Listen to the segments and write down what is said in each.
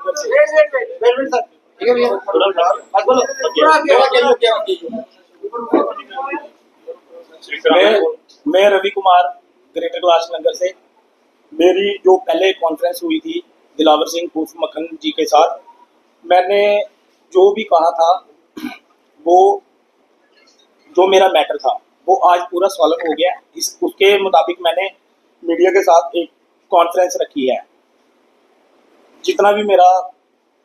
नगर से। ठीक है भैया, मैं रवि कुमार ग्रेटर कैलाश नगर से। मेरी जो पहले कॉन्फ्रेंस हुई थी दिलावर सिंह उर्फ मक्खन जी के साथ, मैंने जो भी कहा था वो जो मेरा मैटर था वो आज पूरा सॉल्व हो गया। इस उसके मुताबिक मैंने मीडिया के साथ एक कॉन्फ्रेंस रखी है। जितना भी मेरा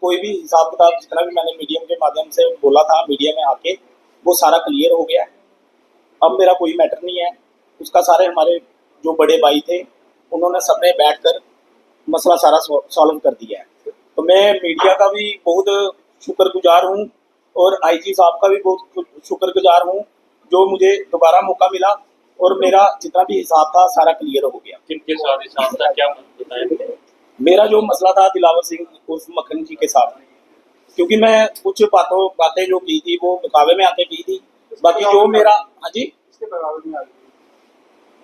कोई भी हिसाब किताब जितना भी मैंने मीडियम के माध्यम से बोला था मीडिया में आके, वो सारा क्लियर हो गया। अब मेरा कोई मैटर नहीं है उसका। सारे हमारे जो बड़े भाई थे उन्होंने सबने बैठकर मसला सारा सॉल्व कर दिया है। तो मैं मीडिया का भी बहुत शुक्रगुजार हूँ और आईजी साहब का भी बहुत शुक्रगुजार हूँ जो मुझे दोबारा मौका मिला और मेरा जितना भी हिसाब था सारा क्लियर हो गया। किनके साथ हिसाब था, क्या बताएं? मेरा जो मसला था दिलावर सिंह उर्फ मक्खन जी के साथ, क्योंकि मैं कुछ बातें जो की थी वो मुकाबले में आके की थी। बाकी जो मेरा, हाँ जी,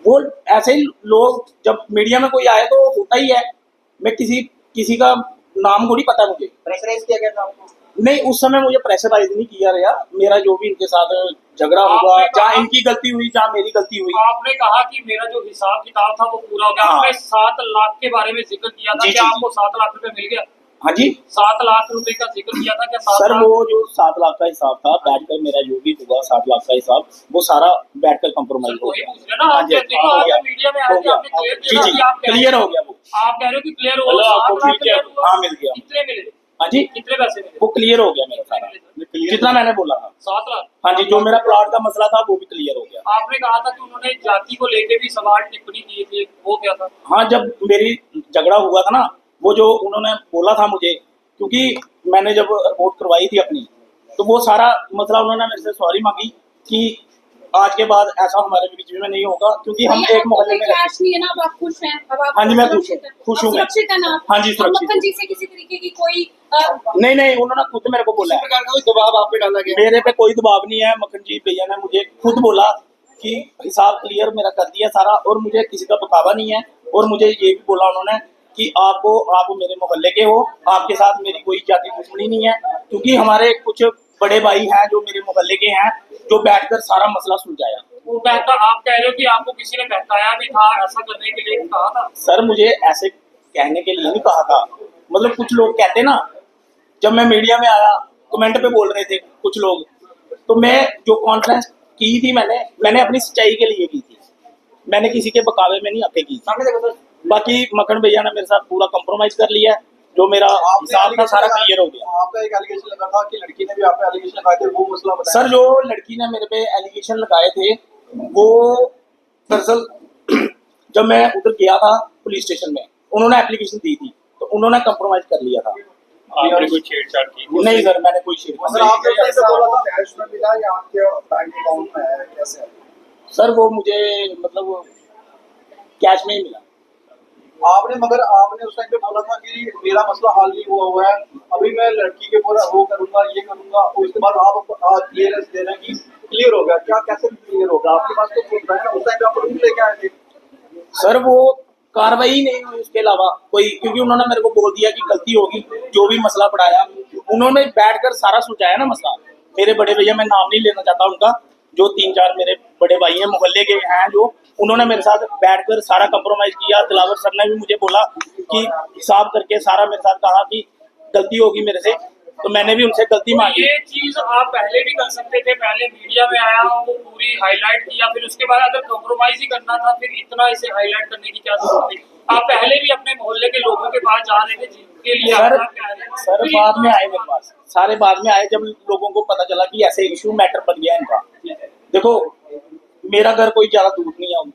वो ऐसे ही लोग जब मीडिया में कोई आए तो होता ही है। मैं किसी का नाम को नहीं पता मुझे। प्रेशराइज किया गया था आपको? नहीं, उस समय मुझे प्रेशराइज नहीं किया गया। मेरा जो भी इनके साथ झगड़ा हुआ, जहाँ इनकी गलती हुई जहाँ मेरी गलती हुई। आपने कहा कि मेरा जो हिसाब किताब था वो पूरा हो गया। हाँ। आपने 7 लाख के बारे में जिक्र किया था, क्या आपको 7 लाख रुपए मिल गया? हाँ जी, 7 लाख रुपए का जिक्र किया था, क्या 7 सर लाख? वो जो 7 लाख का हिसाब था बैठकर मेरा जो भी हुआ 7 लाख का हिसाब वो सारा बैठकर कंप्रोमाइज हो वही गया। पूछ रहे ना हाँ आप, जी, देखो हो आप गया, मीडिया में आए थे, आपने क्लियर जी किया जी, कि आप कह रहे क्लियर हो- हो गया वो। आप कह रहे हो कि क्लियर हो, हेलो, 7 आपको लाख क्लियर हुआ? हाँ, मिल गया। कितने मिले? हाँ जी, कितने पैसे मिले? वो क्लियर हो गया मेरा सारा, जितना मैंने बोला था। 7 लाख। हाँ जी, जो मेरा प्लॉट का मसला था वो भी क्लियर हो गया। आपने कहा था कि उन्होंने जाति को लेके भी सवाल टिप्पणी किए थे, वो क्या था? हाँ, जब मेरी झगड़ा हुआ था ना, वो जो उन्होंने बोला था मुझे, क्योंकि मैंने जब रिपोर्ट करवाई थी अपनी, तो वो सारा मसला उन्होंने मेरे से सॉरी मांगी कि आज के बाद ऐसा हमारे बीच में नहीं होगा, क्योंकि हम एक मोहल्ले में रहते हैं। नहीं है ना, अब आप खुश हैं? अब आप हाँ जी, मैं खुश हूँ मैं। सुरक्षित है ना? हाँ जी, सुरक्षित मक्खन जी से किसी तरीके की कोई नहीं, उन्होंने खुद मेरे को बोला है। प्रकार का कोई दबाव आप पे डाला गया? मेरे पे कोई दबाव नहीं है। मक्खन जी भैया ने मुझे खुद बोला कि हिसाब क्लियर मेरा कर दिया सारा और मुझे किसी का बकावा नहीं है। और मुझे ये भी बोला उन्होंने कि आप मेरे मोहल्ले के हो, आपके साथ मेरी कोई जाति दुश्मनी नहीं है, क्योंकि हमारे कुछ बड़े भाई हैं जो मेरे मोहल्ले के हैं जो बैठकर सारा मसला सुलझाया। वो आप कह रहे हो कि आपको किसी ने बहकाया भी था, ऐसा करने के लिए कहा था? सर, मुझे ऐसे कहने के लिए नहीं कहा था। मतलब कुछ लोग कहते ना, जब मैं मीडिया में आया कमेंट पे बोल रहे थे कुछ लोग, तो मैं जो कॉन्फ्रेंस की थी मैंने अपनी सच्चाई के लिए की थी। मैंने किसी के बकावे में नहीं आके की थी। बाकी मक्खन भैया ने मेरे साथ पूरा कंप्रोमाइज कर लिया है। जो मेरा हिसाब था सारा क्लियर हो गया। आपका एक एलिगेशन लगा था कि लड़की ने भी आप पे एलिगेशन लगाए थे, वो मसला बताया। सर, जो लड़की ने मेरे पे एलिगेशन लगाए थे वो दरअसल जब मैं उधर गया था पुलिस स्टेशन में, उन्होंने एप्लीकेशन दी थी तो उन्होंने कंप्रोमाइज कर लिया था। आपने कोई छेड़छाड़ की? नहीं सर, मैंने कोई छेड़छाड़ सर, आपने कैसे बोला था कैश में मिला या आपके बैंक अकाउंट में है, कैसे है? सर, वो मुझे मतलब कैश में ही मिला। मगर आपने उस टाइम पे बोला था कि मेरा मसला हल नहीं हुआ है, अभी मैं लड़की के पूरा वो करूंगा, ये करूंगा, और उसके बाद आप क्लियरेंस दे रहे हैं कि क्लियर हो गया। क्या कैसे क्लियर होगा? आपके पास तो प्रूफ है ना, उस टाइम पे आप प्रूफ लेके आए थे। सर, वो कार्रवाई नहीं हुई उसके अलावा कोई, क्योंकि उन्होंने मेरे को बोल दिया कि गलती होगी। जो भी मसला बढ़ाया उन्होंने बैठकर सारा सुलझाया ना मसला। मेरे बड़े भैया, मैं नाम नहीं लेना चाहता उनका, जो 3-4 मेरे बड़े भाई हैं मोहल्ले के हैं, जो उन्होंने मेरे साथ बैठकर सारा कंप्रोमाइज किया। दिलावर सर ने भी मुझे बोला कि हिसाब करके सारा मेरे साथ कहा कि गलती होगी मेरे से, तो मैंने भी उनसे गलती मांगी। ये चीज आप पहले भी कर सकते थे, पहले मीडिया में आया वो पूरी हाईलाइट किया, फिर उसके बाद अगर कॉम्प्रोमाइज ही करना था फिर इतना इसे हाईलाइट करने की क्या जरूरत थी? आप पहले भी अपने मोहल्ले के लोगों के पास जा रहे थे जिनके लिए सर, आप कह रहे हैं। सर बाद में आए मेरे पास, सारे बाद में आए जब लोगों को पता चला कि ऐसे इशू मैटर बन गया इनका। देखो, मेरा घर कोई ज्यादा दूर नहीं है।